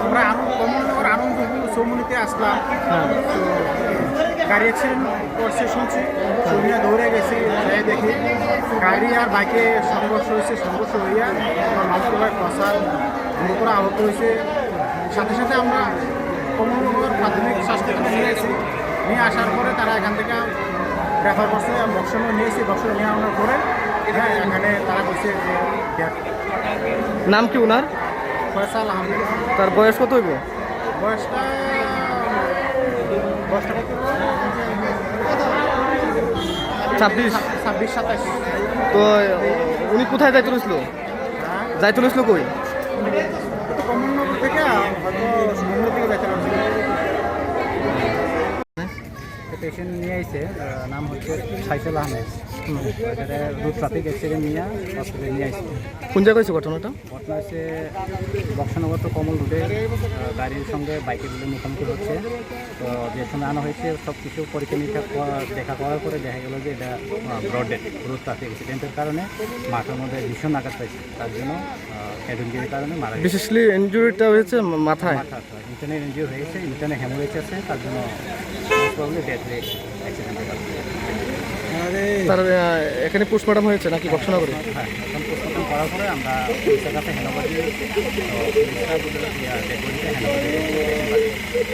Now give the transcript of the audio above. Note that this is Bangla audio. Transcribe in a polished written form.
আমরা কমলনগর আনন্দপুর চৌমুনিতে আসলাম। তো গাড়ি অ্যাক্সিডেন্ট করছে শুনছি, শুনিয়া দৌড়ে গেছি, যাই দেখি গাড়ি আর বাইকে সংঘর্ষ হয়েছে। সংঘর্ষ হইয়া আমার মামুর ভাই ফসাল করে আহত হয়েছে। সাথে সাথে আমরা কমলনগর প্রাথমিক স্বাস্থ্যকেন্দ্রে নিয়ে আসি। নিয়ে আসার পরে তারা এখান থেকে রেফার করছে, বক্সনে নিয়েছি। বক্সনে নিয়ে আনার পরে হ্যাঁ এখানে তারা বলছে যে নাম কি ওনার? ফয়সাল আহমেদ। তার বয়স কত হইব? বয়সটা কত? 26 27। তো উনি কোথায় যাইতে লইছিল? যাইতে লইছিল কই? কমলনগর থেকে হয়তো সমুদ্র থেকে যেতে পারছি। পেশেন্ট নিয়ে এসে নাম হচ্ছে ফাইসাল আহমেদ। এখানে রোড ট্রাফিক অ্যাক্সিডেন্ট নিয়ে হসপিটালে নিয়ে আসছে। কোন জায়গায় হয়েছে ঘটনাটা? ঘটনা হচ্ছে বক্সনগর তো কমল রোডে গাড়ির সঙ্গে বাইকের মুখোমুখি হচ্ছে। তো যেখানে আনা হয়েছে সব কিছু পরীক্ষা নিরীক্ষা দেখা করার পরে দেখা গেল যে এটা ব্রডেড রোড ট্রাফিক অ্যাক্সিডেন্টের কারণে মাথার মধ্যে ভীষণ আঘাত পাইছে। তার জন্য হেড ইঞ্জুরির কারণে মারা গেছে। বিশেষলি ইনজুরিটা হয়েছে মাথায়। ইন্টারনে ইঞ্জুরি হয়েছে, ইন্টারনে হ্যামোরেজ আছে, তার জন্য প্রবলেম ডেথ হয়েছে অ্যাক্সিডেন্টের কারণে। তার এখানে পোস্টমর্টম হয়েছে নাকি বক্সনগরে? হ্যাঁ, এখন পোস্টমর্টম করার পরে আমরা পুলিশের কাছে হ্যান্ড ওভার দিয়ে পুলিশরা ডেড বডিতে হ্যান্ড ওভার দিয়ে